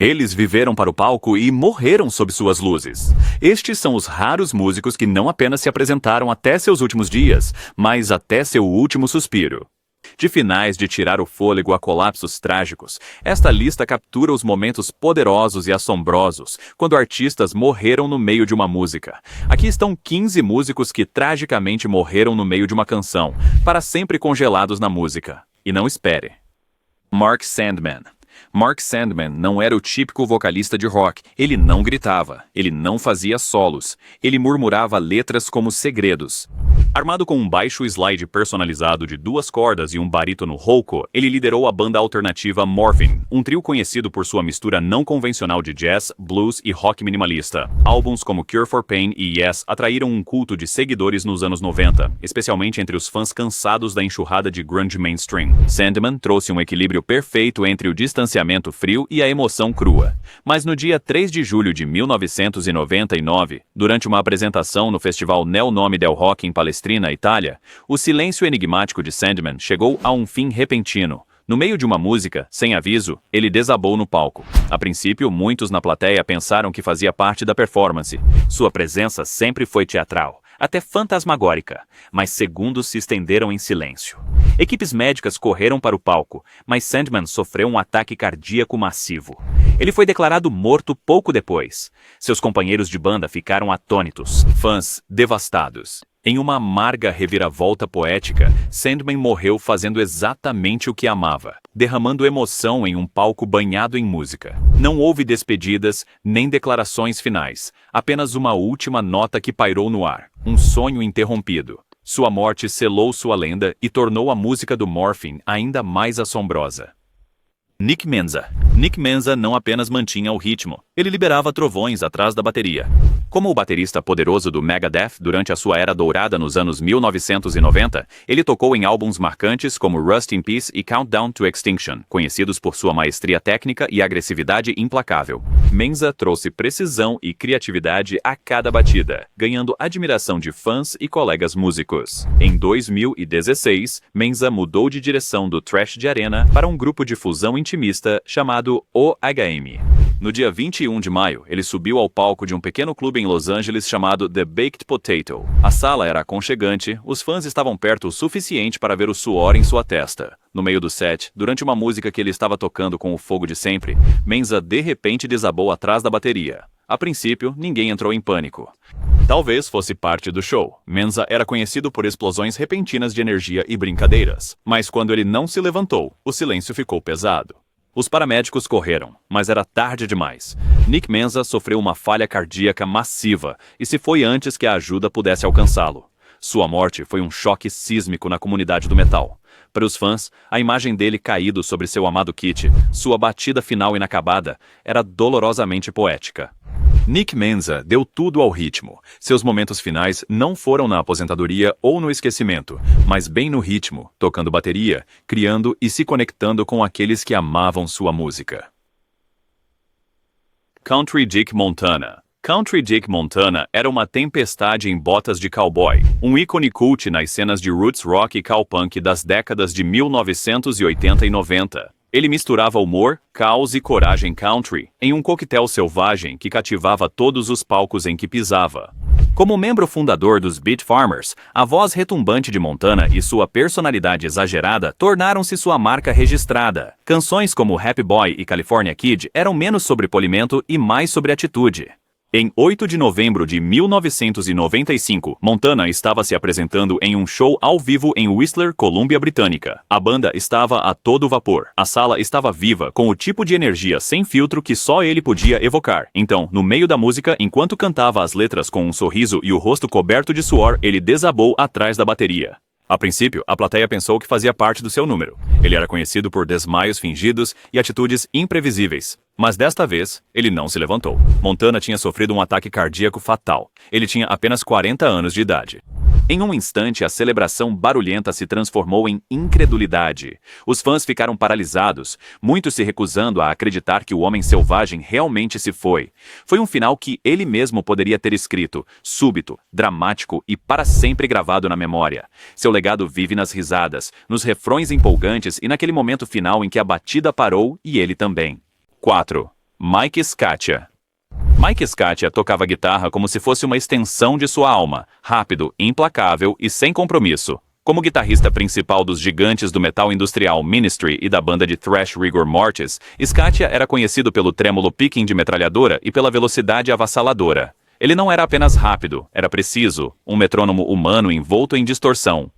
Eles viveram para o palco e morreram sob suas luzes. Estes são os raros músicos que não apenas se apresentaram até seus últimos dias, mas até seu último suspiro. De finais de tirar o fôlego a colapsos trágicos, esta lista captura os momentos poderosos e assombrosos, quando artistas morreram no meio de uma música. Aqui estão 15 músicos que tragicamente morreram no meio de uma canção, para sempre congelados na música. E não espere. Mark Sandman. Mark Sandman não era o típico vocalista de rock. Ele não gritava, ele não fazia solos, ele murmurava letras como segredos. Armado com um baixo slide personalizado de 2 cordas e um barítono rouco, ele liderou a banda alternativa Morphine, um trio conhecido por sua mistura não convencional de jazz, blues e rock minimalista. Álbuns como Cure for Pain e Yes atraíram um culto de seguidores nos anos 90, especialmente entre os fãs cansados da enxurrada de grunge mainstream. Sandman trouxe um equilíbrio perfeito entre o distanciamento frio e a emoção crua. Mas no dia 3 de julho de 1999, durante uma apresentação no festival Nel Nome del Rock em Palestrina, Itália, o silêncio enigmático de Sandman chegou a um fim repentino. No meio de uma música, sem aviso, ele desabou no palco. A princípio, muitos na plateia pensaram que fazia parte da performance. Sua presença sempre foi teatral, até fantasmagórica, mas segundos se estenderam em silêncio. Equipes médicas correram para o palco, mas Sandman sofreu um ataque cardíaco massivo. Ele foi declarado morto pouco depois. Seus companheiros de banda ficaram atônitos, fãs devastados. Em uma amarga reviravolta poética, Sandman morreu fazendo exatamente o que amava, derramando emoção em um palco banhado em música. Não houve despedidas, nem declarações finais, apenas uma última nota que pairou no ar, um sonho interrompido. Sua morte selou sua lenda e tornou a música do Morphine ainda mais assombrosa. Nick Menza. Nick Menza não apenas mantinha o ritmo, ele liberava trovões atrás da bateria. Como o baterista poderoso do Megadeth durante a sua era dourada nos anos 1990, ele tocou em álbuns marcantes como Rust in Peace e Countdown to Extinction, conhecidos por sua maestria técnica e agressividade implacável. Menza trouxe precisão e criatividade a cada batida, ganhando admiração de fãs e colegas músicos. Em 2016, Menza mudou de direção do thrash de arena para um grupo de fusão intimista chamado OHM. No dia 21 de maio, ele subiu ao palco de um pequeno clube em Los Angeles chamado The Baked Potato. A sala era aconchegante, os fãs estavam perto o suficiente para ver o suor em sua testa. No meio do set, durante uma música que ele estava tocando com o fogo de sempre, Menza de repente desabou atrás da bateria. A princípio, ninguém entrou em pânico. Talvez fosse parte do show. Menza era conhecido por explosões repentinas de energia e brincadeiras. Mas quando ele não se levantou, o silêncio ficou pesado. Os paramédicos correram, mas era tarde demais. Nick Menza sofreu uma falha cardíaca massiva e se foi antes que a ajuda pudesse alcançá-lo. Sua morte foi um choque sísmico na comunidade do metal. Para os fãs, a imagem dele caído sobre seu amado kit, sua batida final inacabada, era dolorosamente poética. Nick Menza deu tudo ao ritmo. Seus momentos finais não foram na aposentadoria ou no esquecimento, mas bem no ritmo, tocando bateria, criando e se conectando com aqueles que amavam sua música. Country Dick Montana. Country Dick Montana era uma tempestade em botas de cowboy, um ícone cult nas cenas de roots rock e cowpunk das décadas de 1980 e 90. Ele misturava humor, caos e coragem country em um coquetel selvagem que cativava todos os palcos em que pisava. Como membro fundador dos Beat Farmers, a voz retumbante de Montana e sua personalidade exagerada tornaram-se sua marca registrada. Canções como Happy Boy e California Kid eram menos sobre polimento e mais sobre atitude. Em 8 de novembro de 1995, Montana estava se apresentando em um show ao vivo em Whistler, Colômbia Britânica. A banda estava a todo vapor. A sala estava viva, com o tipo de energia sem filtro que só ele podia evocar. Então, no meio da música, enquanto cantava as letras com um sorriso e o rosto coberto de suor, ele desabou atrás da bateria. A princípio, a plateia pensou que fazia parte do seu número. Ele era conhecido por desmaios fingidos e atitudes imprevisíveis. Mas desta vez, ele não se levantou. Montana tinha sofrido um ataque cardíaco fatal. Ele tinha apenas 40 anos de idade. Em um instante, a celebração barulhenta se transformou em incredulidade. Os fãs ficaram paralisados, muitos se recusando a acreditar que o homem selvagem realmente se foi. Foi um final que ele mesmo poderia ter escrito, súbito, dramático e para sempre gravado na memória. Seu legado vive nas risadas, nos refrões empolgantes e naquele momento final em que a batida parou e ele também. 4. Mike Scatia. Mike Scatia tocava guitarra como se fosse uma extensão de sua alma, rápido, implacável e sem compromisso. Como guitarrista principal dos gigantes do metal industrial Ministry e da banda de thrash Rigor Mortis, Scatia era conhecido pelo trêmulo picking de metralhadora e pela velocidade avassaladora. Ele não era apenas rápido, era preciso, um metrônomo humano envolto em distorção.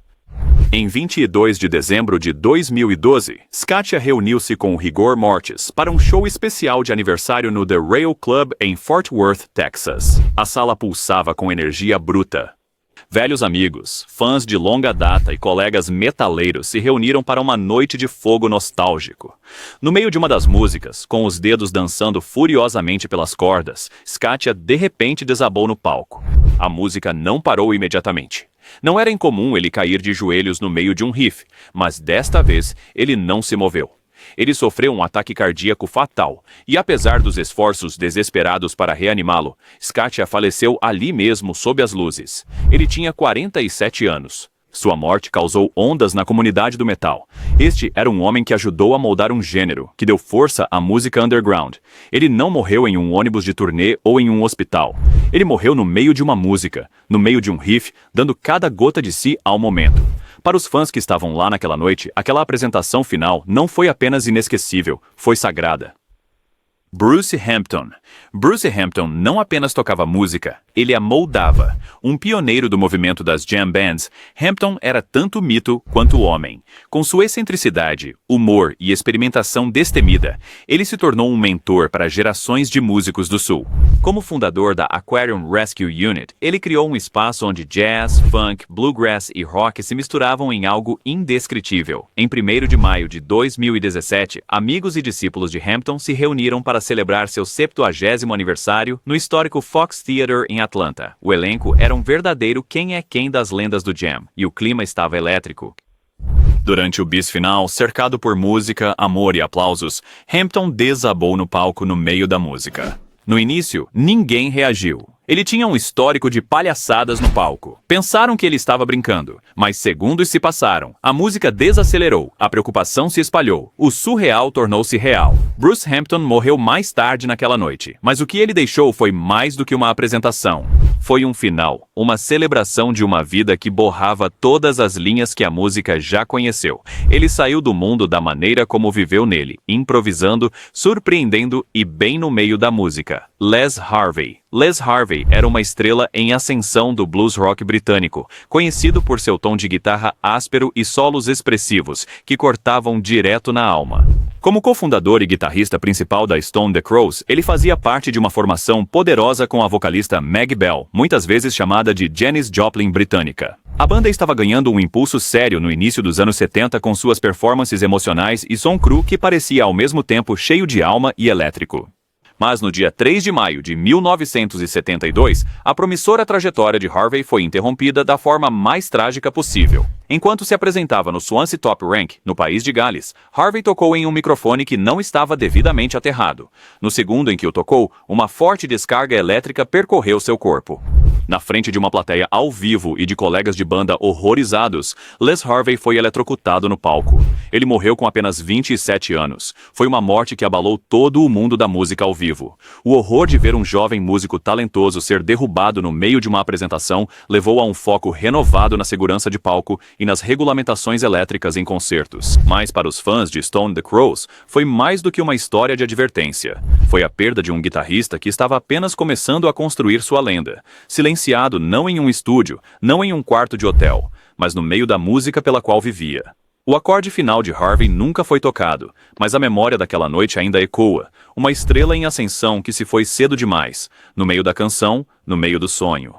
Em 22 de dezembro de 2012, Scatia reuniu-se com o Rigor Mortis para um show especial de aniversário no The Rail Club em Fort Worth, Texas. A sala pulsava com energia bruta. Velhos amigos, fãs de longa data e colegas metaleiros se reuniram para uma noite de fogo nostálgico. No meio de uma das músicas, com os dedos dançando furiosamente pelas cordas, Scatia de repente desabou no palco. A música não parou imediatamente. Não era incomum ele cair de joelhos no meio de um riff, mas desta vez ele não se moveu. Ele sofreu um ataque cardíaco fatal, e apesar dos esforços desesperados para reanimá-lo, Scatia faleceu ali mesmo sob as luzes. Ele tinha 47 anos. Sua morte causou ondas na comunidade do metal. Este era um homem que ajudou a moldar um gênero, que deu força à música underground. Ele não morreu em um ônibus de turnê ou em um hospital. Ele morreu no meio de uma música, no meio de um riff, dando cada gota de si ao momento. Para os fãs que estavam lá naquela noite, aquela apresentação final não foi apenas inesquecível, foi sagrada. Bruce Hampton. Bruce Hampton não apenas tocava música, ele a moldava. Um pioneiro do movimento das jam bands, Hampton era tanto mito quanto homem. Com sua excentricidade, humor e experimentação destemida, ele se tornou um mentor para gerações de músicos do Sul. Como fundador da Aquarium Rescue Unit, ele criou um espaço onde jazz, funk, bluegrass e rock se misturavam em algo indescritível. Em 1º de maio de 2017, amigos e discípulos de Hampton se reuniram para celebrar seu 70º aniversário no histórico Fox Theater em Atlanta. O elenco era um verdadeiro quem é quem das lendas do jam, e o clima estava elétrico. Durante o bis final, cercado por música, amor e aplausos, Hampton desabou no palco no meio da música. No início, ninguém reagiu. Ele tinha um histórico de palhaçadas no palco. Pensaram que ele estava brincando, mas segundos se passaram. A música desacelerou, a preocupação se espalhou, o surreal tornou-se real. Bruce Hampton morreu mais tarde naquela noite, mas o que ele deixou foi mais do que uma apresentação. Foi um final, uma celebração de uma vida que borrava todas as linhas que a música já conheceu. Ele saiu do mundo da maneira como viveu nele, improvisando, surpreendendo e bem no meio da música. Les Harvey. Les Harvey era uma estrela em ascensão do blues rock britânico, conhecido por seu tom de guitarra áspero e solos expressivos, que cortavam direto na alma. Como cofundador e guitarrista principal da Stone the Crows, ele fazia parte de uma formação poderosa com a vocalista Meg Bell, muitas vezes chamada de Janis Joplin britânica. A banda estava ganhando um impulso sério no início dos anos 70 com suas performances emocionais e som cru que parecia ao mesmo tempo cheio de alma e elétrico. Mas no dia 3 de maio de 1972, a promissora trajetória de Harvey foi interrompida da forma mais trágica possível. Enquanto se apresentava no Swansea Top Rank, no país de Gales, Harvey tocou em um microfone que não estava devidamente aterrado. No segundo em que o tocou, uma forte descarga elétrica percorreu seu corpo. Na frente de uma plateia ao vivo e de colegas de banda horrorizados, Les Harvey foi eletrocutado no palco. Ele morreu com apenas 27 anos. Foi uma morte que abalou todo o mundo da música ao vivo. O horror de ver um jovem músico talentoso ser derrubado no meio de uma apresentação levou a um foco renovado na segurança de palco e nas regulamentações elétricas em concertos. Mas para os fãs de Stone the Crows, foi mais do que uma história de advertência. Foi a perda de um guitarrista que estava apenas começando a construir sua lenda. Silenciado não em um estúdio, não em um quarto de hotel, mas no meio da música pela qual vivia. O acorde final de Harvey nunca foi tocado, mas a memória daquela noite ainda ecoa, uma estrela em ascensão que se foi cedo demais, no meio da canção, no meio do sonho.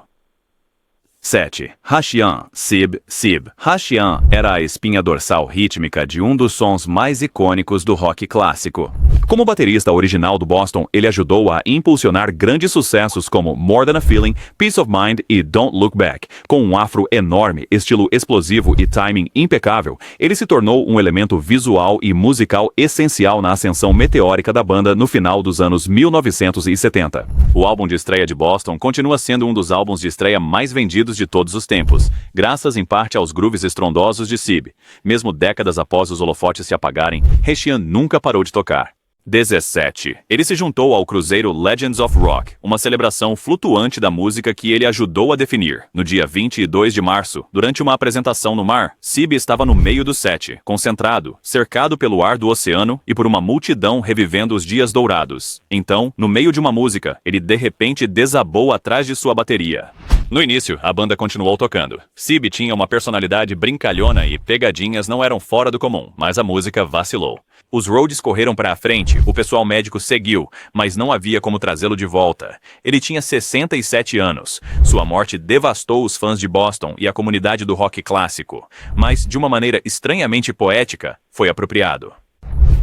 7. Hashian, Sib, Sib. Hashian era a espinha dorsal rítmica de um dos sons mais icônicos do rock clássico. Como baterista original do Boston, ele ajudou a impulsionar grandes sucessos como More Than a Feeling, Peace of Mind e Don't Look Back. Com um afro enorme, estilo explosivo e timing impecável, ele se tornou um elemento visual e musical essencial na ascensão meteórica da banda no final dos anos 1970. O álbum de estreia de Boston continua sendo um dos álbuns de estreia mais vendidos de todos os tempos, graças em parte aos grooves estrondosos de Sib. Mesmo décadas após os holofotes se apagarem, Hashian nunca parou de tocar. 17. Ele se juntou ao cruzeiro Legends of Rock, uma celebração flutuante da música que ele ajudou a definir. No dia 22 de março, durante uma apresentação no mar, Sib estava no meio do set, concentrado, cercado pelo ar do oceano e por uma multidão revivendo os dias dourados. Então, no meio de uma música, ele de repente desabou atrás de sua bateria. No início, a banda continuou tocando. Sib tinha uma personalidade brincalhona e pegadinhas não eram fora do comum, mas a música vacilou. Os Rhodes correram para a frente, o pessoal médico seguiu, mas não havia como trazê-lo de volta. Ele tinha 67 anos. Sua morte devastou os fãs de Boston e a comunidade do rock clássico, mas, de uma maneira estranhamente poética, foi apropriado.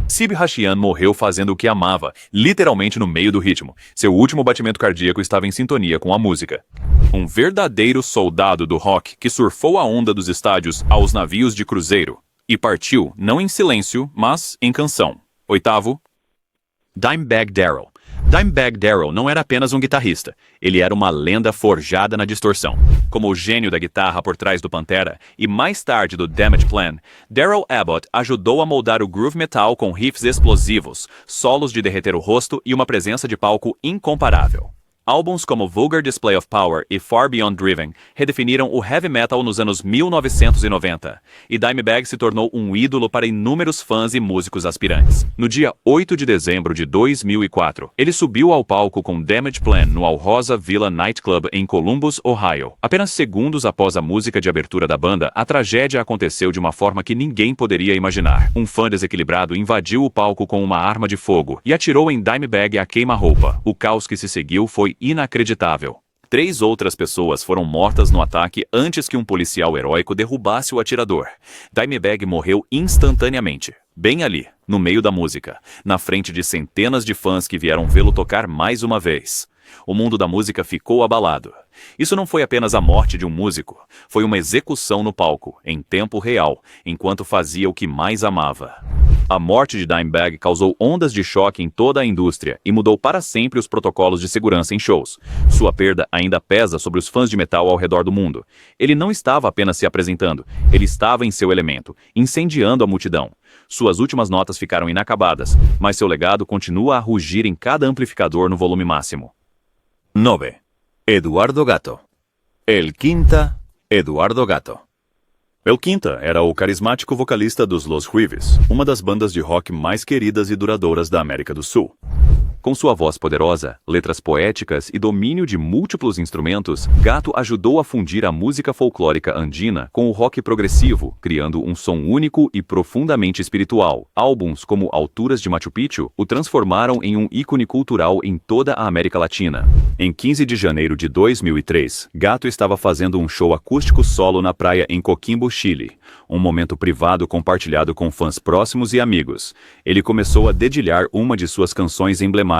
Sib Hashian morreu fazendo o que amava, literalmente no meio do ritmo. Seu último batimento cardíaco estava em sintonia com a música. Um verdadeiro soldado do rock que surfou a onda dos estádios aos navios de cruzeiro e partiu não em silêncio, mas em canção. 8º. Dimebag Darrell. Dimebag Darrell não era apenas um guitarrista, ele era uma lenda forjada na distorção. Como o gênio da guitarra por trás do Pantera e mais tarde do Damage Plan, Darrell Abbott ajudou a moldar o groove metal com riffs explosivos, solos de derreter o rosto e uma presença de palco incomparável. Álbuns como Vulgar Display of Power e Far Beyond Driven redefiniram o heavy metal nos anos 1990, e Dimebag se tornou um ídolo para inúmeros fãs e músicos aspirantes. No dia 8 de dezembro de 2004, ele subiu ao palco com Damage Plan no Alrosa Villa Nightclub em Columbus, Ohio. Apenas segundos após a música de abertura da banda, a tragédia aconteceu de uma forma que ninguém poderia imaginar. Um fã desequilibrado invadiu o palco com uma arma de fogo e atirou em Dimebag a queima-roupa. O caos que se seguiu foi inacreditável. 3 outras pessoas foram mortas no ataque antes que um policial heróico derrubasse o atirador. Dimebag morreu instantaneamente, bem ali, no meio da música, na frente de centenas de fãs que vieram vê-lo tocar mais uma vez. O mundo da música ficou abalado. Isso não foi apenas a morte de um músico, foi uma execução no palco, em tempo real, enquanto fazia o que mais amava. A morte de Dimebag causou ondas de choque em toda a indústria e mudou para sempre os protocolos de segurança em shows. Sua perda ainda pesa sobre os fãs de metal ao redor do mundo. Ele não estava apenas se apresentando, ele estava em seu elemento, incendiando a multidão. Suas últimas notas ficaram inacabadas, mas seu legado continua a rugir em cada amplificador no volume máximo. 9. Eduardo Gatto. El Quinta, Eduardo Gatto. El Quinta era o carismático vocalista dos Los Juives, uma das bandas de rock mais queridas e duradouras da América do Sul. Com sua voz poderosa, letras poéticas e domínio de múltiplos instrumentos, Gatto ajudou a fundir a música folclórica andina com o rock progressivo, criando um som único e profundamente espiritual. Álbuns como Alturas de Machu Picchu o transformaram em um ícone cultural em toda a América Latina. Em 15 de janeiro de 2003, Gatto estava fazendo um show acústico solo na praia em Coquimbo, Chile. Um momento privado compartilhado com fãs próximos e amigos. Ele começou a dedilhar uma de suas canções emblemáticas,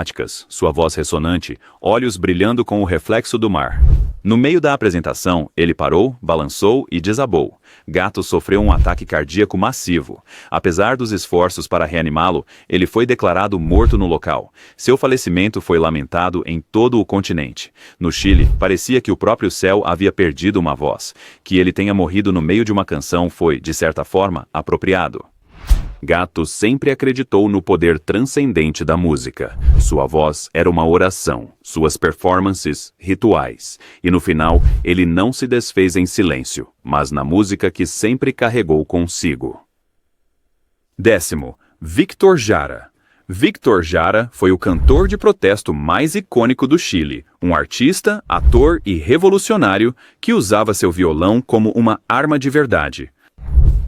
sua voz ressonante, olhos brilhando com o reflexo do mar. No meio da apresentação, ele parou, balançou e desabou. Gatto sofreu um ataque cardíaco massivo. Apesar dos esforços para reanimá-lo, ele foi declarado morto no local. Seu falecimento foi lamentado em todo o continente. No Chile, parecia que o próprio céu havia perdido uma voz. Que ele tenha morrido no meio de uma canção foi, de certa forma, apropriado. Gatto sempre acreditou no poder transcendente da música. Sua voz era uma oração, suas performances, rituais. E no final, ele não se desfez em silêncio, mas na música que sempre carregou consigo. 10º. Víctor Jara. Víctor Jara foi o cantor de protesto mais icônico do Chile, um artista, ator e revolucionário que usava seu violão como uma arma de verdade.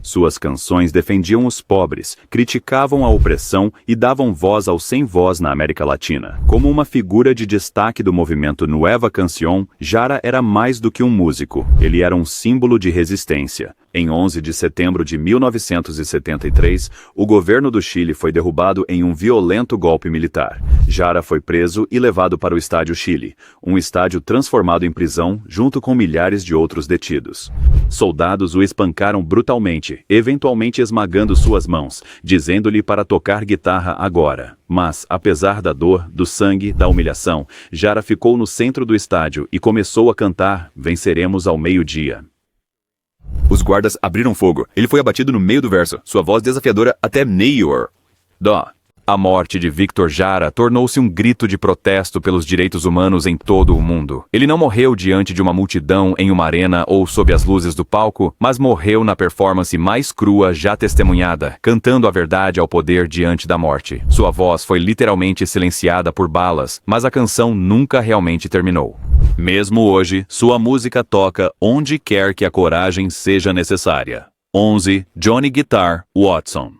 Suas canções defendiam os pobres, criticavam a opressão e davam voz aos sem voz na América Latina. Como uma figura de destaque do movimento Nueva Canción, Jara era mais do que um músico, ele era um símbolo de resistência. Em 11 de setembro de 1973, o governo do Chile foi derrubado em um violento golpe militar. Jara foi preso e levado para o Estádio Chile, um estádio transformado em prisão junto com milhares de outros detidos. Soldados o espancaram brutalmente, eventualmente esmagando suas mãos, dizendo-lhe para tocar guitarra agora. Mas, apesar da dor, do sangue, da humilhação, Jara ficou no centro do estádio e começou a cantar "Venceremos ao meio-dia". Os guardas abriram fogo. Ele foi abatido no meio do verso, sua voz desafiadora até Neyor. Dó. A morte de Victor Jara tornou-se um grito de protesto pelos direitos humanos em todo o mundo. Ele não morreu diante de uma multidão em uma arena ou sob as luzes do palco, mas morreu na performance mais crua já testemunhada, cantando a verdade ao poder diante da morte. Sua voz foi literalmente silenciada por balas, mas a canção nunca realmente terminou. Mesmo hoje, sua música toca onde quer que a coragem seja necessária. 11. Johnny Guitar Watson.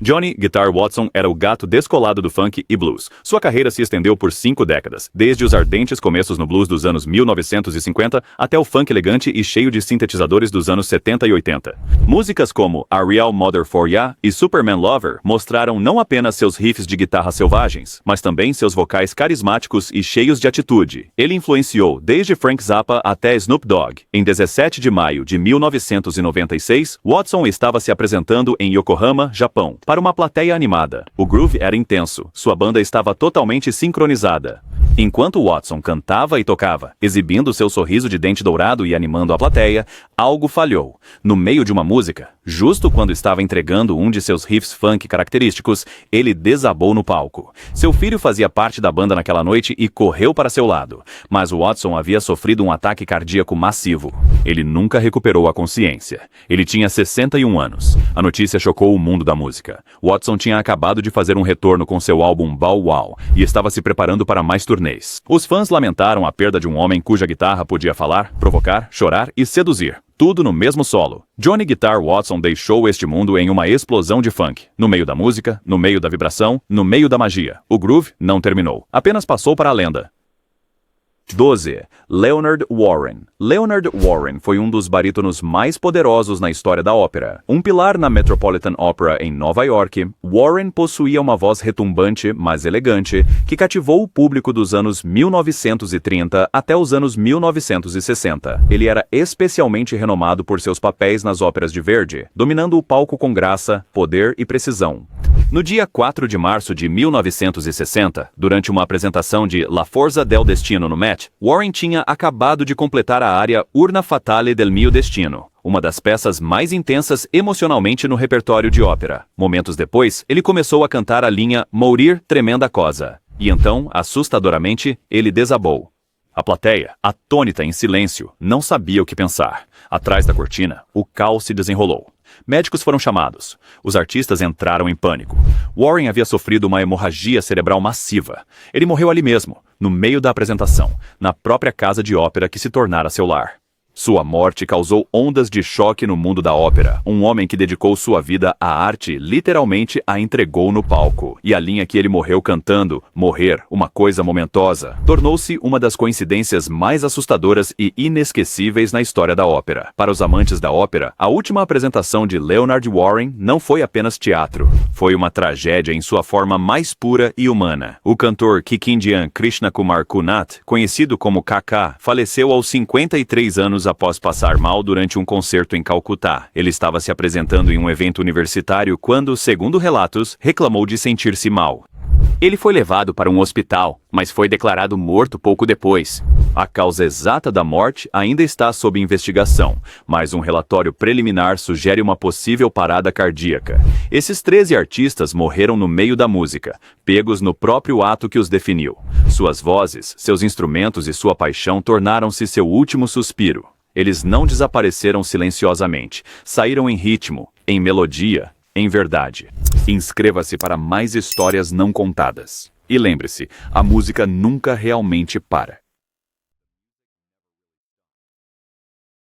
Johnny Guitar Watson era o gato descolado do funk e blues. Sua carreira se estendeu por 5 décadas, desde os ardentes começos no blues dos anos 1950 até o funk elegante e cheio de sintetizadores dos anos 70 e 80. Músicas como A Real Mother for Ya e Superman Lover mostraram não apenas seus riffs de guitarra selvagens, mas também seus vocais carismáticos e cheios de atitude. Ele influenciou desde Frank Zappa até Snoop Dogg. Em 17 de maio de 1996, Watson estava se apresentando em Yokohama, Japão, para uma plateia animada. O groove era intenso, sua banda estava totalmente sincronizada. Enquanto Watson cantava e tocava, exibindo seu sorriso de dente dourado e animando a plateia, algo falhou. No meio de uma música, justo quando estava entregando um de seus riffs funk característicos, ele desabou no palco. Seu filho fazia parte da banda naquela noite e correu para seu lado, mas Watson havia sofrido um ataque cardíaco massivo. Ele nunca recuperou a consciência. Ele tinha 61 anos. A notícia chocou o mundo da música. Watson tinha acabado de fazer um retorno com seu álbum Bow Wow e estava se preparando para mais turnês. Os fãs lamentaram a perda de um homem cuja guitarra podia falar, provocar, chorar e seduzir. Tudo no mesmo solo. Johnny Guitar Watson deixou este mundo em uma explosão de funk. No meio da música, no meio da vibração, no meio da magia. O groove não terminou. Apenas passou para a lenda. 12. Leonard Warren. Leonard Warren foi um dos barítonos mais poderosos na história da ópera. Um pilar na Metropolitan Opera em Nova York, Warren possuía uma voz retumbante, mas elegante, que cativou o público dos anos 1930 até os anos 1960. Ele era especialmente renomado por seus papéis nas óperas de Verdi, dominando o palco com graça, poder e precisão. No dia 4 de março de 1960, durante uma apresentação de La Forza del Destino no Met, Warren tinha acabado de completar a área Urna Fatale del mio destino, uma das peças mais intensas emocionalmente no repertório de ópera. Momentos depois, ele começou a cantar a linha Mourir tremenda cosa. E então, assustadoramente, ele desabou. A plateia, atônita em silêncio, não sabia o que pensar. Atrás da cortina, o caos se desenrolou. Médicos foram chamados. Os artistas entraram em pânico. Warren havia sofrido uma hemorragia cerebral massiva. Ele morreu ali mesmo, no meio da apresentação, na própria casa de ópera que se tornara seu lar. Sua morte causou ondas de choque no mundo da ópera. Um homem que dedicou sua vida à arte literalmente a entregou no palco. E a linha que ele morreu cantando, morrer, uma coisa momentosa, tornou-se uma das coincidências mais assustadoras e inesquecíveis na história da ópera. Para os amantes da ópera, a última apresentação de Leonard Warren não foi apenas teatro. Foi uma tragédia em sua forma mais pura e humana. O cantor Kikindian Krishna Kumar Kunat, conhecido como Kaká, faleceu aos 53 anos após passar mal durante um concerto em Calcutá. Ele estava se apresentando em um evento universitário quando, segundo relatos, reclamou de sentir-se mal. Ele foi levado para um hospital, mas foi declarado morto pouco depois. A causa exata da morte ainda está sob investigação, mas um relatório preliminar sugere uma possível parada cardíaca. Esses 13 artistas morreram no meio da música, pegos no próprio ato que os definiu. Suas vozes, seus instrumentos e sua paixão tornaram-se seu último suspiro. Eles não desapareceram silenciosamente, saíram em ritmo, em melodia, em verdade. Inscreva-se para mais histórias não contadas. E lembre-se, a música nunca realmente para.